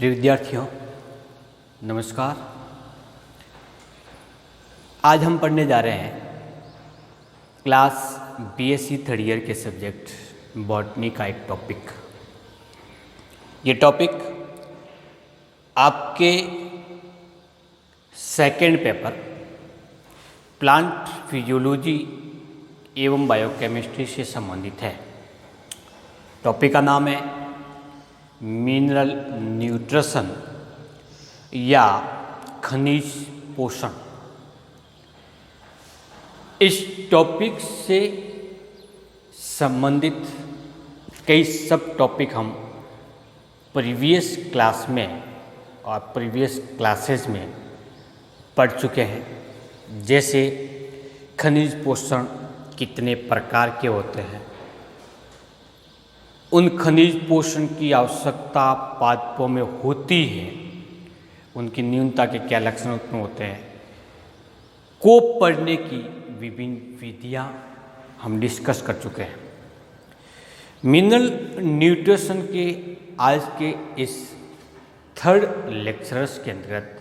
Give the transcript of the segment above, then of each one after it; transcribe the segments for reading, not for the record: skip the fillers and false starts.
प्रिय विद्यार्थियों, नमस्कार। आज हम पढ़ने जा रहे हैं क्लास बीएससी थर्ड ईयर के सब्जेक्ट बॉटनी का एक टॉपिक। ये टॉपिक आपके सेकंड पेपर प्लांट फिजियोलॉजी एवं बायोकेमिस्ट्री से संबंधित है। टॉपिक का नाम है मिनरल न्यूट्रिशन या खनिज पोषण। इस टॉपिक से संबंधित कई सब टॉपिक हम प्रीवियस क्लास में और प्रीवियस क्लासेस में पढ़ चुके हैं। जैसे खनिज पोषण कितने प्रकार के होते हैं, उन खनिज पोषण की आवश्यकता पादपों में होती है, उनकी न्यूनता के क्या लक्षण उत्पन्न होते हैं, को पढ़ने की विभिन्न विधियां हम डिस्कस कर चुके हैं। मिनरल न्यूट्रिशन के आज के इस थर्ड लेक्चरस के अंतर्गत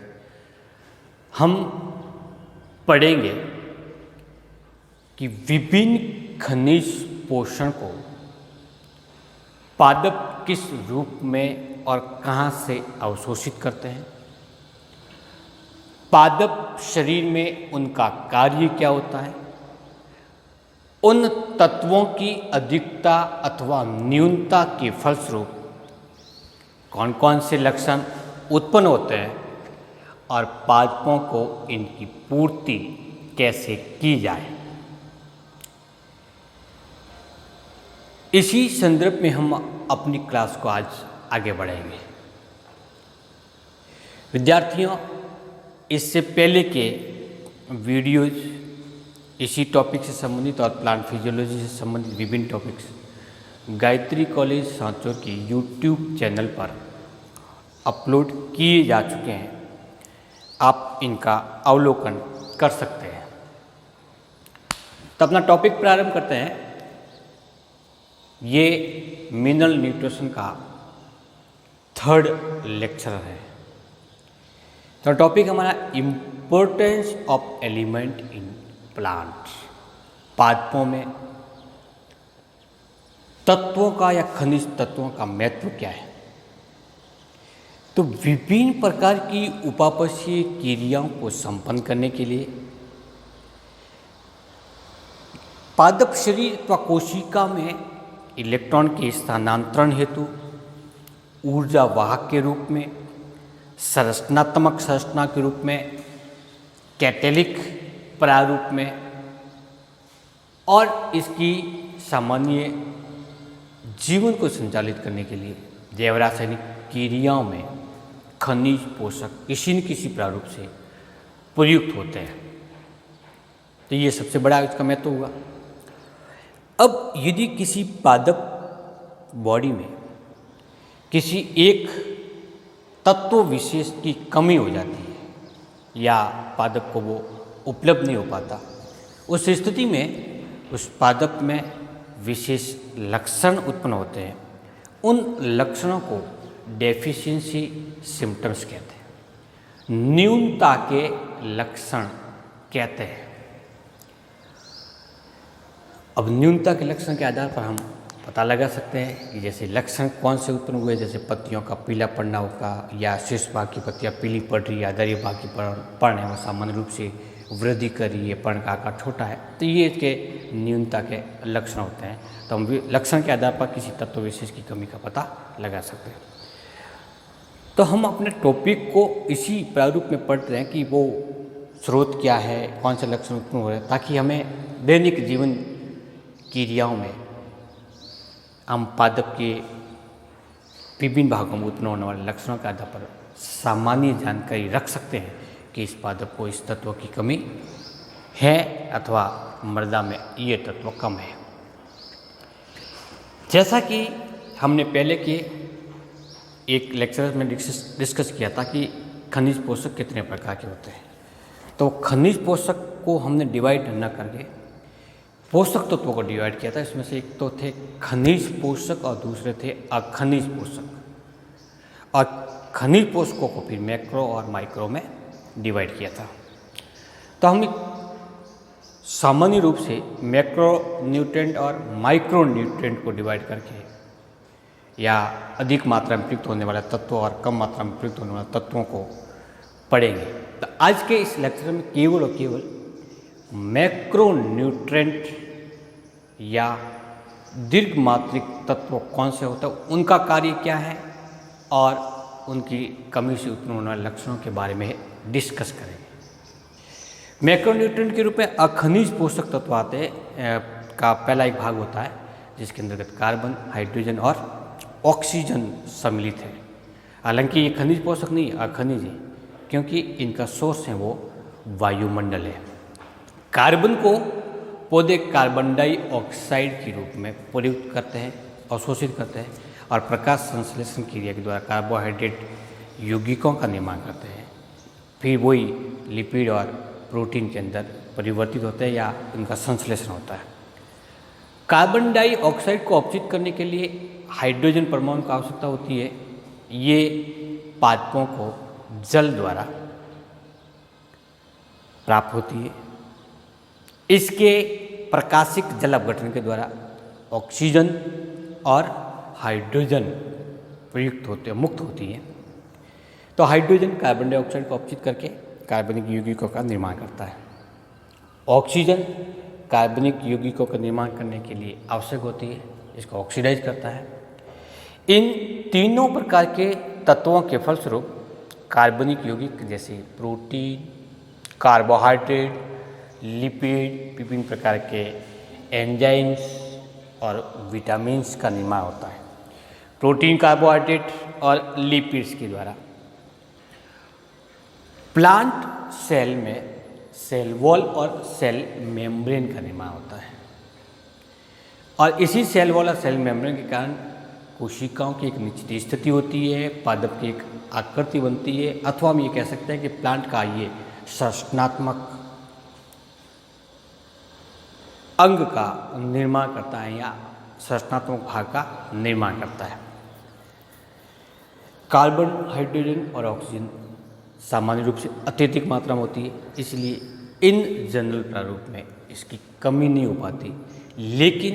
हम पढ़ेंगे कि विभिन्न खनिज पोषण को पादप किस रूप में और कहाँ से अवशोषित करते हैं, पादप शरीर में उनका कार्य क्या होता है, उन तत्वों की अधिकता अथवा न्यूनता के फलस्वरूप कौन कौन से लक्षण उत्पन्न होते हैं और पादपों को इनकी पूर्ति कैसे की जाए। इसी संदर्भ में हम अपनी क्लास को आज आगे बढ़ाएंगे। विद्यार्थियों, इससे पहले के वीडियोज इसी टॉपिक से संबंधित और प्लांट फिजियोलॉजी से संबंधित विभिन्न टॉपिक्स गायत्री कॉलेज सांचौर की यूट्यूब चैनल पर अपलोड किए जा चुके हैं। आप इनका अवलोकन कर सकते हैं। तो अपना टॉपिक प्रारंभ करते हैं। ये मिनरल न्यूट्रिशन का थर्ड लेक्चर है। तो टॉपिक हमारा importance of element in plant. पादपों में तत्वों का या खनिज तत्वों का महत्व क्या है। तो विभिन्न प्रकार की उपापचयी क्रियाओं को संपन्न करने के लिए पादप शरीर अथवा कोशिका में इलेक्ट्रॉन के स्थानांतरण हेतु ऊर्जा वाहक के रूप में, संरचनात्मक संरचना के रूप में, कैटेलिक प्रारूप में और इसकी सामान्य जीवन को संचालित करने के लिए जैव रासायनिक क्रियाओं में खनिज पोषक किसी न किसी प्रारूप से प्रयुक्त होते हैं। तो ये सबसे बड़ा इसका महत्व हुआ। अब यदि किसी पादप बॉडी में किसी एक तत्व विशेष की कमी हो जाती है या पादप को वो उपलब्ध नहीं हो पाता, उस स्थिति में उस पादप में विशेष लक्षण उत्पन्न होते हैं। उन लक्षणों को डेफिशिएंसी सिम्टम्स कहते हैं, न्यूनता के लक्षण कहते हैं। अब न्यूनता के लक्षण के आधार पर हम पता लगा सकते हैं कि जैसे लक्षण कौन से उत्पन्न हुए, जैसे पत्तियों का पीला पड़ना होगा या शीर्ष भाग की पत्तियां पीली पड़ रही है, आधारी भाग की पर्ण है वो सामान्य रूप से वृद्धि कर रही है, पर्ण का आकार छोटा है, तो ये इसके न्यूनता के लक्षण होते हैं। तो हम लक्षण के आधार पर किसी तत्व विशेष की कमी का पता लगा सकते हैं। तो हम अपने टॉपिक को इसी प्रारूप में पढ़ रहे हैं कि वो स्रोत क्या है, कौन से लक्षण उत्पन्न हो रहे हैं, ताकि हमें दैनिक जीवन क्रियाओं में हम पादप के विभिन्न भागों में उत्पन्न होने वाले लक्षणों के आधार पर सामान्य जानकारी रख सकते हैं कि इस पादप को इस तत्व की कमी है अथवा मृदा में ये तत्व कम है। जैसा कि हमने पहले के एक लेक्चर में डिस्कस किया था कि खनिज पोषक कितने प्रकार के होते हैं, तो खनिज पोषक को हमने डिवाइड न करके पोषक तत्वों को डिवाइड किया था। इसमें से एक तो थे खनिज पोषक और दूसरे थे अखनिज पोषक। और खनिज पोषकों को फिर मैक्रो और माइक्रो में डिवाइड किया था। तो हम सामान्य रूप से मैक्रो न्यूट्रेंट और माइक्रो न्यूट्रेंट को डिवाइड करके या अधिक मात्रा में प्रयुक्त होने वाले तत्वों और कम मात्रा में प्रयुक्त होने वाले तत्वों को पढ़ेंगे। तो आज के इस लेक्चर में केवल और केवल मैक्रो न्यूट्रेंट या दीर्घ मात्रिक तत्व कौन से होते हैं, उनका कार्य क्या है और उनकी कमी से उत्पन्न होने वाले लक्षणों के बारे में डिस्कस करेंगे। मैक्रोन्यूट्रिएंट के रूप में अखनिज पोषक तत्व आते का पहला एक भाग होता है जिसके अंतर्गत कार्बन, हाइड्रोजन और ऑक्सीजन सम्मिलित है। हालांकि ये खनिज पोषक नहीं, अखनिज है, क्योंकि इनका सोर्स है वो वायुमंडल है। कार्बन को पौधे कार्बन डाइऑक्साइड के रूप में प्रयुक्त करते हैं, अवशोषित करते हैं और प्रकाश संश्लेषण क्रिया के द्वारा कार्बोहाइड्रेट यौगिकों का निर्माण करते हैं। फिर वही लिपिड और प्रोटीन के अंदर परिवर्तित होते हैं या उनका संश्लेषण होता है। कार्बन डाइऑक्साइड को अपचित करने के लिए हाइड्रोजन परमाणु की आवश्यकता होती है। ये पादपों को जल द्वारा प्राप्त होती है। इसके प्रकाशिक जल अपघटन के द्वारा ऑक्सीजन और हाइड्रोजन प्रयुक्त होते हैं, मुक्त होती है। तो हाइड्रोजन कार्बन डाइऑक्साइड को अपचित करके कार्बनिक यौगिकों का निर्माण करता है। ऑक्सीजन कार्बनिक यौगिकों का निर्माण करने के लिए आवश्यक होती है, इसको ऑक्सीडाइज करता है। इन तीनों प्रकार के तत्वों के फलस्वरूप कार्बनिक यौगिक जैसे प्रोटीन, कार्बोहाइड्रेट, लिपिड, विभिन्न प्रकार के एंजाइम्स और विटामिन्स का निर्माण होता है। प्रोटीन, कार्बोहाइड्रेट और लिपिड्स के द्वारा प्लांट सेल में सेल वॉल और सेल मेम्ब्रेन का निर्माण होता है और इसी सेल वॉल और सेल मेम्ब्रेन के कारण कोशिकाओं की एक निश्चित स्थिति होती है, पादप की एक आकृति बनती है, अथवा हम ये कह सकते हैं कि प्लांट का ये संरचनात्मक अंग का निर्माण करता है या संरचनात्मक भाग का निर्माण करता है। कार्बन, हाइड्रोजन और ऑक्सीजन सामान्य रूप से अत्यधिक मात्रा में होती है, इसलिए इन जनरल प्रारूप में इसकी कमी नहीं हो पाती, लेकिन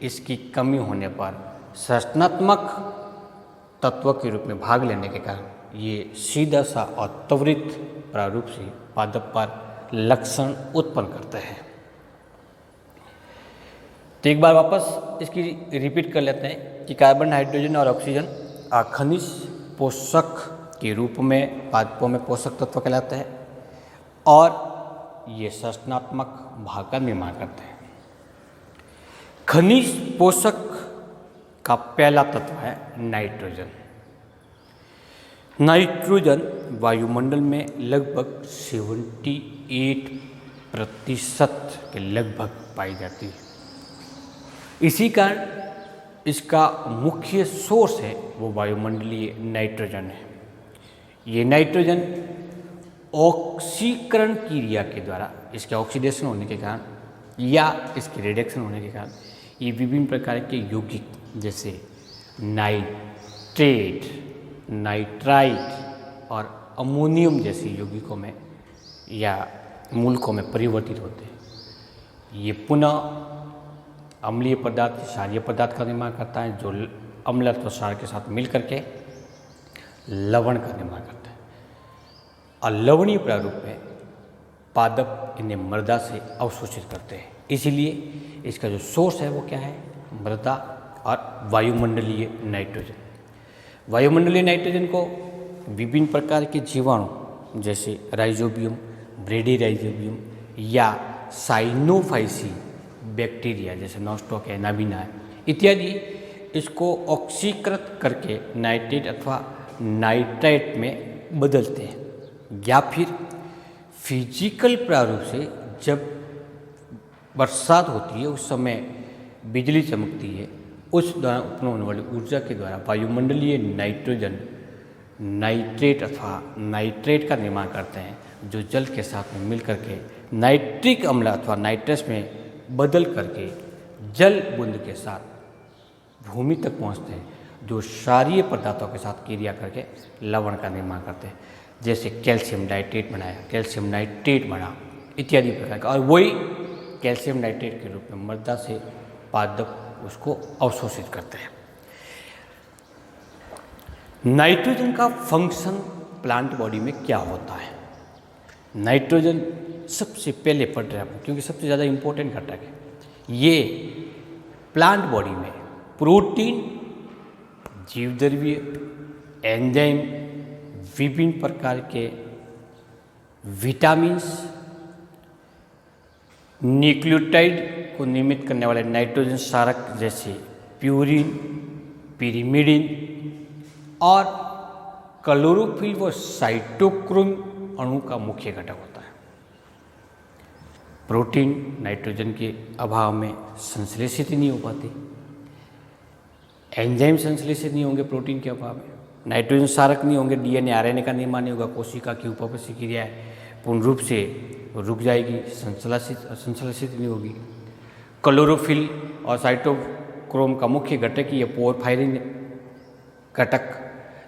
इसकी कमी होने पर संरचनात्मक तत्व के रूप में भाग लेने के कारण ये सीधा सा और त्वरित प्रारूप से पादप पर लक्षण उत्पन्न करते हैं। तो एक बार वापस इसकी रिपीट कर लेते हैं कि कार्बन, हाइड्रोजन और ऑक्सीजन खनिज पोषक के रूप में पादपों में पोषक तत्व कहलाते हैं और ये संरचनात्मक भाग का निर्माण करते हैं। खनिज पोषक का पहला तत्व है नाइट्रोजन। नाइट्रोजन वायुमंडल में लगभग 78% के लगभग पाई जाती है। इसी कारण इसका मुख्य सोर्स है वो वायुमंडलीय नाइट्रोजन है। ये नाइट्रोजन ऑक्सीकरण क्रिया के द्वारा, इसके ऑक्सीडेशन होने के कारण या इसके रिडक्शन होने के कारण ये विभिन्न प्रकार के यौगिक जैसे नाइट्रेट, नाइट्राइट और अमोनियम जैसे यौगिकों में या मूलकों में परिवर्तित होते हैं। ये पुनः अम्लीय पदार्थ, क्षारीय पदार्थ का निर्माण करता है जो अम्लत्व क्षार के साथ मिल करके लवण का निर्माण करता है और लवणीय प्रारूप में पादप इन्हें मृदा से अवशोषित करते हैं। इसीलिए इसका जो सोर्स है वो क्या है? मृदा और वायुमंडलीय नाइट्रोजन। वायुमंडलीय नाइट्रोजन को विभिन्न प्रकार के जीवाणु जैसे राइजोबियम, ब्रेडीराइजोबियम या साइनोफाइसी बैक्टीरिया जैसे नॉस्टॉक है, नाबिना है इत्यादि इसको ऑक्सीकृत करके नाइट्रेट अथवा नाइट्राइट में बदलते हैं या फिर फिजिकल प्रारूप से जब बरसात होती है उस समय बिजली चमकती है, उस दौरान उत्पन्न होने वाली ऊर्जा के द्वारा वायुमंडलीय नाइट्रोजन नाइट्रेट अथवा नाइट्रेट का निर्माण करते हैं जो जल के साथ में मिल करके नाइट्रिक अम्ल अथवा नाइट्रस में बदल करके जल बूंद के साथ भूमि तक पहुंचते हैं जो क्षारीय पदार्थों के साथ क्रिया करके लवण का निर्माण करते हैं, जैसे कैल्शियम नाइट्रेट बनाया, कैल्शियम नाइट्रेट बना इत्यादि प्रकार का। और वही कैल्शियम नाइट्रेट के रूप में मृदा से पादप उसको अवशोषित करते हैं। नाइट्रोजन का फंक्शन प्लांट बॉडी में क्या होता है? नाइट्रोजन सबसे पहले पढ़ रहे हैं क्योंकि सबसे ज़्यादा इम्पोर्टेंट घटक है। ये प्लांट बॉडी में प्रोटीन, जीवद्रव्य, एंजाइम, विभिन्न प्रकार के विटामिन्स, न्यूक्लियोटाइड को निर्मित करने वाले नाइट्रोजन क्षारक जैसे प्यूरिन, पिरिमिडिन और क्लोरोफिल व साइटोक्रोम अणु का मुख्य घटक होता है। प्रोटीन नाइट्रोजन के अभाव में संश्लेषित ही नहीं हो पाते, एंजाइम संश्लेषित नहीं होंगे प्रोटीन के अभाव में, नाइट्रोजन क्षारक नहीं होंगे, डीएनए आरएनए का निर्माण नहीं होगा, कोशिका की उपपसी क्रिया पूर्ण रूप से रुक जाएगी, संश्लेषित नहीं होगी। क्लोरोफिल और साइटोक्रोम का मुख्य घटक ही है पोरफायरिन घटक।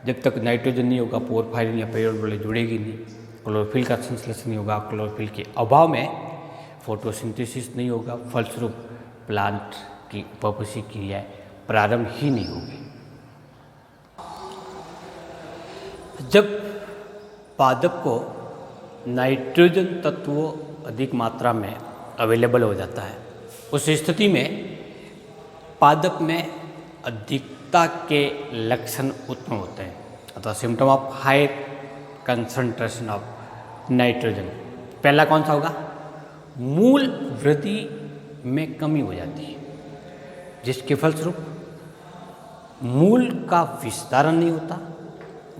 जब तक नाइट्रोजन नहीं होगा पोरफायरिन या पेरोल जुड़ेगी नहीं, क्लोरोफिल का संश्लेषण नहीं होगा, क्लोरोफिल के अभाव में फोटोसिंथेसिस नहीं होगा, फलस्वरूप प्लांट की उपपसी क्रियाएं प्रारंभ ही नहीं होगी। जब पादप को नाइट्रोजन तत्व अधिक मात्रा में अवेलेबल हो जाता है, उस स्थिति में पादप में अधिकता के लक्षण उत्पन्न होते हैं, अथवा symptom of high concentration of nitrogen. पहला कौन सा होगा? मूल वृद्धि में कमी हो जाती है, जिसके फलस्वरूप मूल का विस्तारण नहीं होता,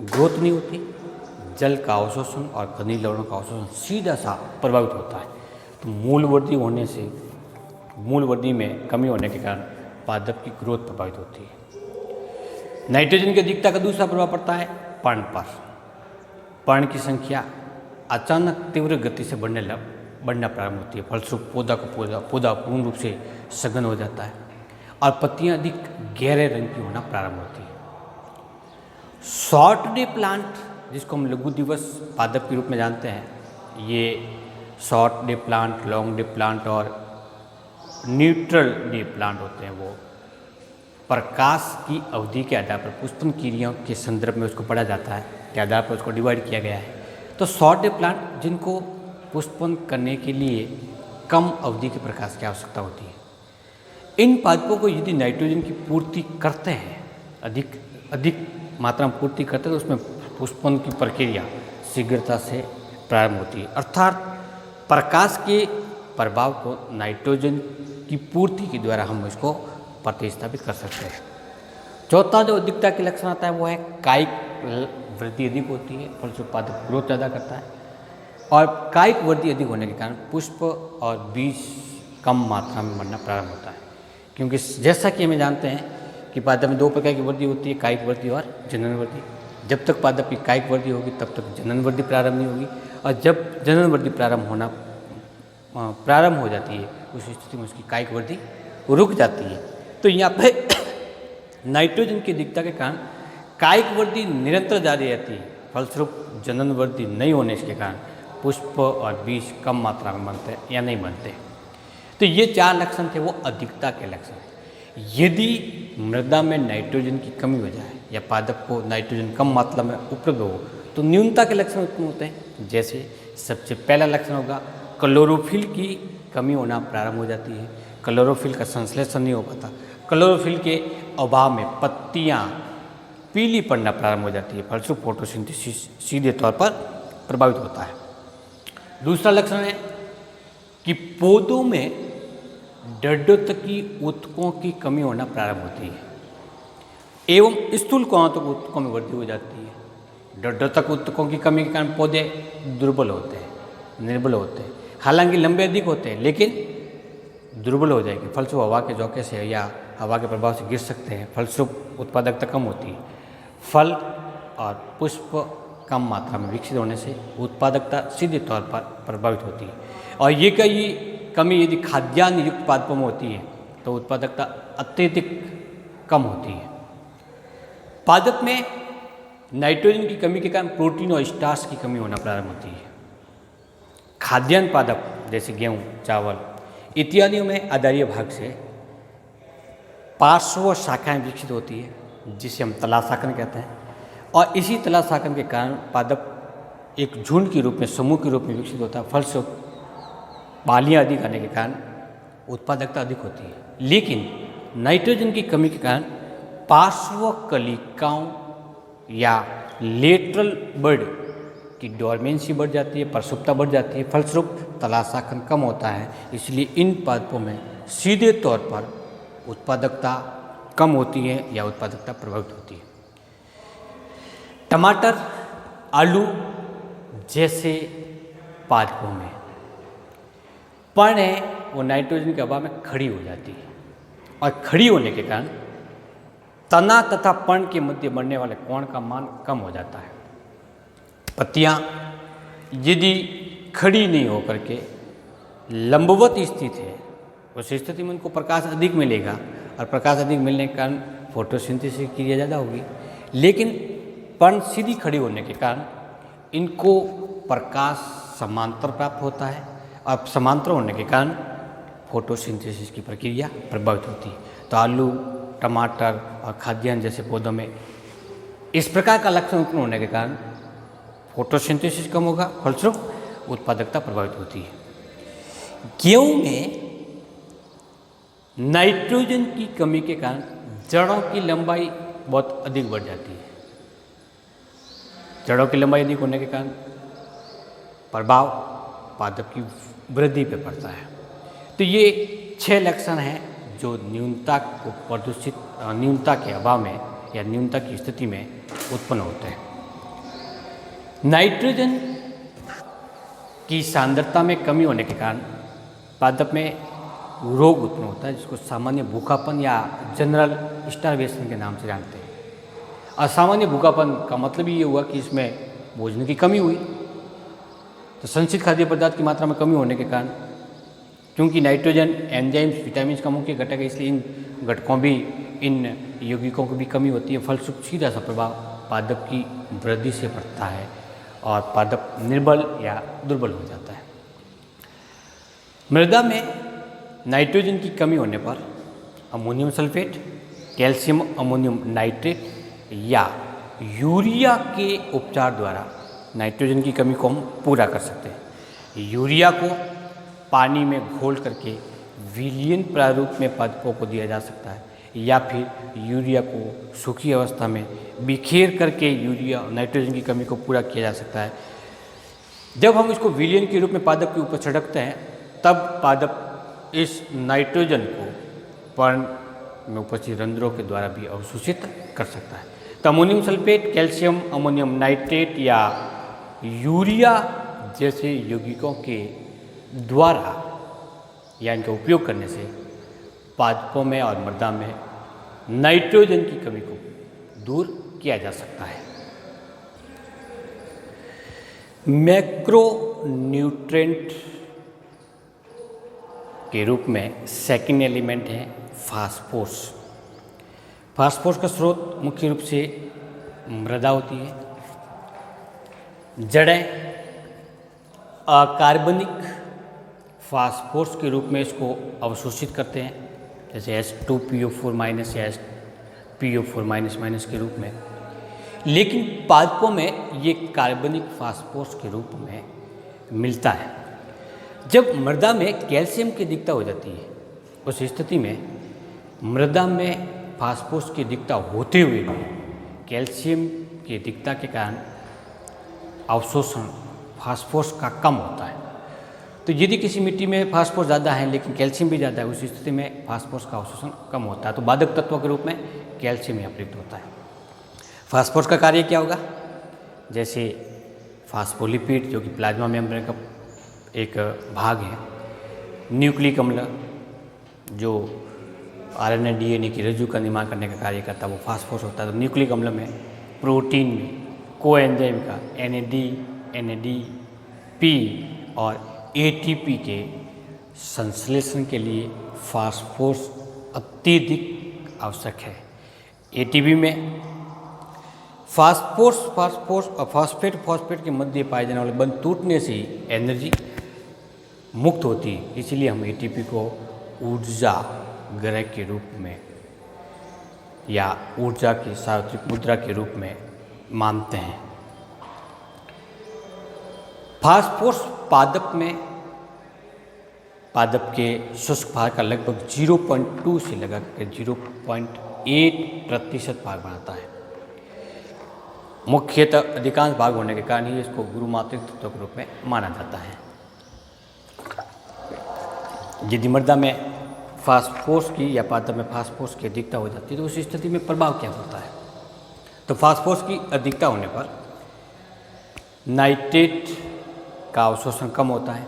ग्रोथ नहीं होती, जल का अवशोषण और खनिज लवणों का अवशोषण सीधा सा प्रभावित होता है। तो मूल वृद्धि होने से, मूल वृद्धि में कमी होने के कारण पादप की ग्रोथ प्रभावित होती है। नाइट्रोजन की अधिकता का दूसरा प्रभाव पड़ता है पर्ण पर। पर्ण की संख्या अचानक तीव्र गति से बढ़ना प्रारंभ होती है, फलस्वरूप पौधा पूर्ण रूप से सघन हो जाता है और पत्तियां अधिक गहरे रंग की होना प्रारंभ होती है। शॉर्ट डे प्लांट, जिसको हम लघु दिवस पादप के रूप में जानते हैं, ये short day plant, long day plant और न्यूट्रल डे प्लांट होते हैं। वो प्रकाश की अवधि के आधार पर पुष्पन क्रियाओं के संदर्भ में उसको पढ़ा जाता है, के आधार पर उसको डिवाइड किया गया है। तो शॉर्ट डे प्लांट जिनको पुष्पन करने के लिए कम अवधि के प्रकाश की आवश्यकता होती है, इन पादपों को यदि नाइट्रोजन की पूर्ति करते हैं, अधिक मात्रा में पूर्ति करते हैं, तो उसमें पुष्पन की प्रक्रिया शीघ्रता से प्रारंभ होती है। अर्थात प्रकाश के प्रभाव को नाइट्रोजन की पूर्ति के द्वारा हम इसको प्रतिस्थापित कर सकते हैं। चौथा जो अधिकता के लक्षण आता है वो है कायिक वृद्धि अधिक होती है, फलस्वरूप पादप ग्रोथ ज़्यादा करता है। और कायिक वृद्धि अधिक होने के कारण पुष्प और बीज कम मात्रा में बनना प्रारंभ होता है, क्योंकि जैसा कि हमें जानते हैं कि पादप में दो प्रकार की वृद्धि होती है, कायिक वृद्धि और जनन वृद्धि। जब तक पादप की कायिक वृद्धि होगी तब तक जनन वृद्धि प्रारंभ नहीं होगी, और जब जनन वृद्धि प्रारंभ हो जाती है उस स्थिति में उसकी कायिक वृद्धि रुक जाती है। तो यहाँ पे नाइट्रोजन की अधिकता के कारण कायिक वृद्धि निरंतर जारी रहती है, फलस्वरूप जनन वृद्धि नहीं होने के कारण पुष्प और बीज कम मात्रा में बनते हैं या नहीं बनते। तो ये चार लक्षण थे वो अधिकता के लक्षण। यदि मृदा में नाइट्रोजन की कमी हो जाए या पादप को नाइट्रोजन कम मात्रा में उपलब्ध हो तो न्यूनता के लक्षण उत्पन्न होते हैं। जैसे सबसे पहला लक्षण होगा क्लोरोफिल की कमी होना प्रारंभ हो जाती है, क्लोरोफिल का संश्लेषण नहीं हो पाता, क्लोरोफिल के अभाव में पत्तियां पीली पड़ना प्रारंभ हो जाती है, फलस्वरूप फोटोसिंथेसिस सीधे तौर पर प्रभावित होता है। दूसरा लक्षण है कि पौधों में डड्डोतकी ऊतकों की कमी होना प्रारंभ होती है एवं स्थूल कणातक ऊतकों में वृद्धि हो जाती है। डड्डोतक ऊतकों की कमी के कारण पौधे दुर्बल होते हैं, निर्बल होते हैं, हालांकि लंबे अधिक होते हैं लेकिन दुर्बल हो जाएगी, फलस्वरूप हवा के झोंके से या हवा के प्रभाव से गिर सकते हैं, फलस्वरूप उत्पादकता कम होती है। फल और पुष्प कम मात्रा में विकसित होने से उत्पादकता सीधे तौर पर प्रभावित होती है। और ये कमी यदि खाद्यान्न युक्त पादपों में होती है तो उत्पादकता अत्यधिक कम होती है। पादप में नाइट्रोजन की कमी के कारण प्रोटीन और स्टार्च की कमी होना प्रारंभ होती है। खाद्यान्न पादप जैसे गेहूँ, चावल इत्यादियों में आधारीय भाग से पार्श्व शाखाएं विकसित होती है जिसे हम तलाशाखन कहते हैं, और इसी तलाशाखन के कारण पादप एक झुंड के रूप में, समूह के रूप में विकसित होता है। फलस्वरूप पालियाँ अधिक आने के कारण उत्पादकता अधिक होती है। लेकिन नाइट्रोजन की कमी के कारण पार्श्व कलिकाओं या लेटरल बर्ड की डोरमेंसी बढ़ जाती है, प्रसुप्ता बढ़ जाती है। फलस्वरूप तलाशाखन कम होता है। इसलिए इन पादपों में सीधे तौर पर उत्पादकता कम होती है या उत्पादकता प्रभावित होती है। टमाटर, आलू जैसे पादपों में पण है वो नाइट्रोजन के अभाव में खड़ी हो जाती है, और खड़ी होने के कारण तना तथा पण के मध्य बढ़ने वाले कोण का मान कम हो जाता है। पत्तियां यदि खड़ी नहीं होकर के लंबवत स्थित है, उस स्थिति में उनको प्रकाश अधिक मिलेगा, और प्रकाश अधिक मिलने के कारण फोटोसिंथेसिस की क्रिया ज़्यादा होगी। लेकिन पण सीधी खड़ी होने के कारण इनको प्रकाश समांतर प्राप्त होता है, और समांतर होने के कारण फोटोसिंथेसिस की प्रक्रिया प्रभावित होती है। तो आलू, टमाटर और खाद्यान्न जैसे पौधों में इस प्रकार का लक्षण उत्पन्न होने के कारण फोटोसिंथेसिस कम होगा, फलस्वरूप उत्पादकता प्रभावित होती है। गेहूं में नाइट्रोजन की कमी के कारण जड़ों की लंबाई बहुत अधिक बढ़ जाती है। जड़ों की लंबाई अधिक होने के कारण प्रभाव पादप की वृद्धि पे पड़ता है। तो ये 6 लक्षण हैं जो न्यूनता को प्रदूषित, न्यूनता के अभाव में या न्यूनता की स्थिति में उत्पन्न होते हैं। नाइट्रोजन की सांद्रता में कमी होने के कारण पादप में रोग उत्पन्न होता है, जिसको सामान्य भूखापन या जनरल स्टार्वेशन के नाम से जानते हैं। असामान्य भूखापन का मतलब ये हुआ कि इसमें भोजन की कमी हुई, तो संचित खाद्य पदार्थ की मात्रा में कमी होने के कारण, क्योंकि नाइट्रोजन एंजाइम्स, विटामिन का मुख्य घटक है, इसलिए इन घटकों भी, इन यौगिकों की भी कमी होती है। फलस्वरूप सीधा सा प्रभाव पादप की वृद्धि से पड़ता है और पादप निर्बल या दुर्बल हो जाता है। मृदा में नाइट्रोजन की कमी होने पर ammonium sulphate, calcium ammonium nitrate या यूरिया के उपचार द्वारा नाइट्रोजन की कमी को हम पूरा कर सकते हैं। यूरिया को पानी में घोल करके विलयन प्रारूप में पादपों को दिया जा सकता है, या फिर यूरिया को सूखी अवस्था में बिखेर करके यूरिया नाइट्रोजन की कमी को पूरा किया जा सकता है। जब हम इसको विलयन के रूप में पादप के ऊपर छिड़कते हैं, तब पादप इस नाइट्रोजन को पर्ण में उपस्थित रंध्रों के द्वारा भी अवशोषित कर सकता है। तो ammonium sulphate, calcium ammonium nitrate या यूरिया जैसे यौगिकों के द्वारा या इनका उपयोग करने से पादपों में और मृदा में नाइट्रोजन की कमी को दूर किया जा सकता है। मैक्रो न्यूट्रेंट के रूप में सेकंड एलिमेंट है फास्फोरस। फास्फोरस का स्रोत मुख्य रूप से मृदा होती है। जड़ें अकार्बनिक फास्फोरस के रूप में इसको अवशोषित करते हैं, जैसे H2PO4- या PO4- के रूप में। लेकिन पादपों में ये कार्बनिक फास्फोरस के रूप में मिलता है। जब मृदा में कैल्शियम की अधिकता हो जाती है, उस स्थिति में मृदा में फास्फोरस की अधिकता होते हुए भी कैल्शियम की अधिकता के कारण अवशोषण फास्फोरस का कम होता है। तो यदि किसी मिट्टी में फास्फोरस ज़्यादा है लेकिन कैल्शियम भी ज़्यादा है, उस स्थिति में फास्फोरस का अवशोषण कम होता है। तो बाधक तत्व के रूप में कैल्शियम यहाँ प्रयुक्त होता है। फास्फोरस का कार्य क्या होगा? जैसे फास्फोलिपिड जो कि प्लाज्मा मेम्ब्रेन का एक भाग है, न्यूक्लिक अम्ल जो आरएनए डीएनए की रज्जु का निर्माण करने का कार्य करता है, वो फास्फोरस होता है। तो न्यूक्लिक अम्ल में प्रोटीन में कोएंजाइम का NAD, और ATP के संश्लेषण के लिए फास्फोरस अत्यधिक आवश्यक है। ATP में फास्फोरस और फॉस्फेट के मध्य पाए जाने वाले बंध टूटने से एनर्जी मुक्त होती है। इसीलिए हम एटीपी को ऊर्जा ग्रह के रूप में या ऊर्जा की सार्वत्रिक मुद्रा के रूप में मानते हैं। फास्फोरस पादप के शुष्क भाग का लगभग 0.2 से लगाकर 0.8% भाग बनाता है। मुख्यतः अधिकांश भाग होने के कारण ही इसको गुरुमात्रिक तत्व के रूप में माना जाता है। यदि मृदा में फास्फोरस की या पादप में फास्फोरस की अधिकता हो जाती है तो उस स्थिति में प्रभाव क्या होता है? तो फास्फोरस की अधिकता होने पर नाइट्रेट का अवशोषण कम होता है,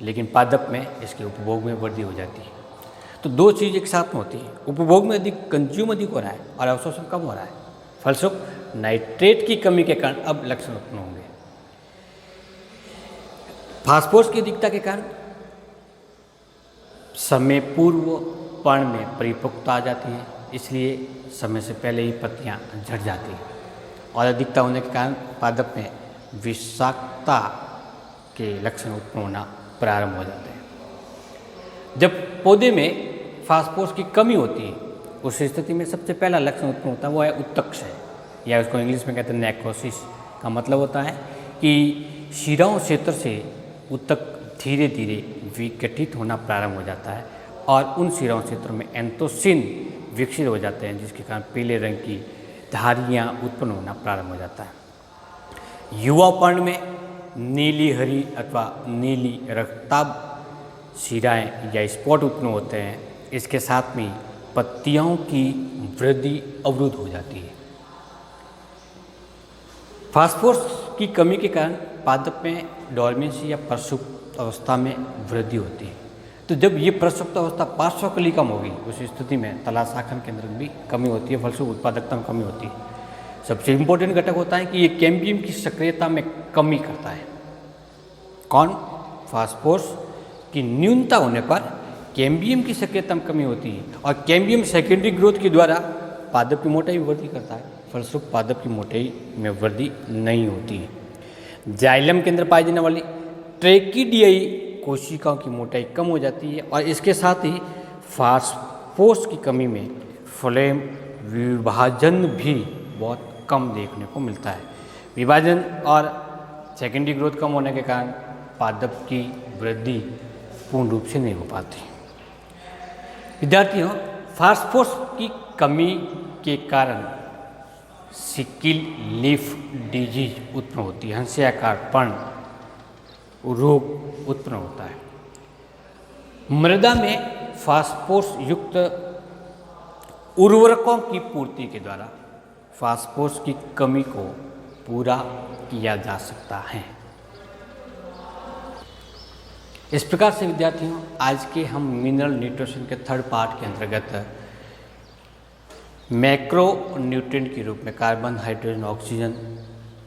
लेकिन पादप में इसके उपभोग में वृद्धि हो जाती है। तो दो चीज़ एक साथ में होती है, उपभोग में कंज्यूम अधिक हो रहा है और अवशोषण कम हो रहा है। फलस्वरूप नाइट्रेट की कमी के कारण अब लक्षण उत्पन्न होंगे। फास्फोरस की अधिकता के कारण समय पूर्व पर्ण में परिपक्वता आ जाती है, इसलिए समय से पहले ही पत्तियां झड़ जाती हैं और अधिकता होने के कारण पादप में विषाक्तता के लक्षण उत्पन्न होना प्रारंभ हो जाते हैं। जब पौधे में फास्फोरस की कमी होती है उस स्थिति में सबसे पहला लक्षण उत्पन्न होता है वो है उत्तक्षय, या उसको इंग्लिश में कहते हैं नेक्रोसिस। का मतलब होता है कि शिराओं क्षेत्र से उत्तक धीरे धीरे विघटित होना प्रारंभ हो जाता है और उन शिराओं क्षेत्रों में एंथोसिन विकसित हो जाते हैं, जिसके कारण पीले रंग की धारियाँ उत्पन्न होना प्रारंभ हो जाता है। युवा पर्ण में नीली हरी अथवा नीली रक्ताभ शिराएँ या स्पॉट उत्पन्न होते हैं। इसके साथ में पत्तियों की वृद्धि अवरुद्ध हो जाती है। फास्फोरस की कमी के कारण पादप में डोर्मेंसी या प्रसुप्त अवस्था में वृद्धि होती है। तो जब ये प्रसुप्त अवस्था पार्श्वकलिकम होगी उस स्थिति में तलाशाखन के अंदर भी कमी होती है, फलस्वरूप उत्पादकता में कमी होती है। सबसे इम्पोर्टेंट घटक होता है कि ये कैम्बियम की सक्रियता में कमी करता है। कौन? फास्फोरस की न्यूनता होने पर कैम्बियम की सक्रियता में कमी होती है और कैम्बियम सेकेंडरी ग्रोथ के द्वारा पादप की मोटाई में वृद्धि करता है, फलस्वरूप पादप की मोटाई में वृद्धि नहीं होती है। जाइलम के अंदर पाई जाने वाली ट्रेकिडियाई कोशिकाओं की मोटाई कम हो जाती है और इसके साथ ही फास्फोरस की कमी में फ्लेम विभाजन भी बहुत कम देखने को मिलता है। विभाजन और सेकेंडरी ग्रोथ कम होने के कारण पादप की वृद्धि पूर्ण रूप से नहीं हो पाती। विद्यार्थियों, फास्फोरस की कमी के कारण सिकिल लीफ डिजीज उत्पन्न होती है, हंसियाकार पर्ण रोग उत्पन्न होता है। मृदा में फास्फोरस युक्त उर्वरकों की पूर्ति के द्वारा फास्फोरस की कमी को पूरा किया जा सकता है। इस प्रकार से विद्यार्थियों, आज के हम मिनरल न्यूट्रिशन के थर्ड पार्ट के अंतर्गत मैक्रो न्यूट्रिएंट के रूप में कार्बन, हाइड्रोजन, ऑक्सीजन,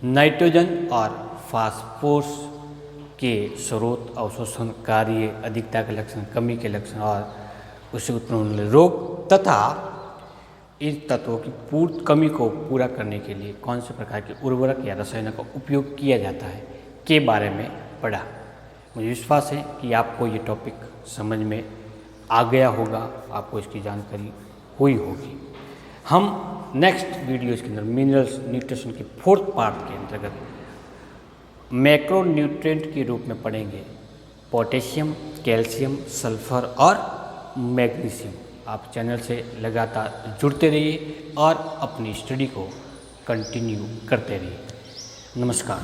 नाइट्रोजन और फास्फोरस के स्रोत, अवशोषण कार्य, अधिकता के लक्षण, कमी के लक्षण और उससे उत्पन्न होने वाले रोग तथा इन तत्वों की कमी को पूरा करने के लिए कौन से प्रकार के उर्वरक या रसायनों का उपयोग किया जाता है के बारे में पढ़ा। मुझे विश्वास है कि आपको ये टॉपिक समझ में आ गया होगा, आपको इसकी जानकारी हुई होगी। हम नेक्स्ट वीडियोज़ के अंदर मिनरल्स न्यूट्रिशन के फोर्थ पार्ट के अंतर्गत मैक्रो न्यूट्रिएंट के रूप में पढ़ेंगे पोटेशियम, कैल्शियम, सल्फर और मैग्नीशियम। आप चैनल से लगातार जुड़ते रहिए और अपनी स्टडी को कंटिन्यू करते रहिए। नमस्कार।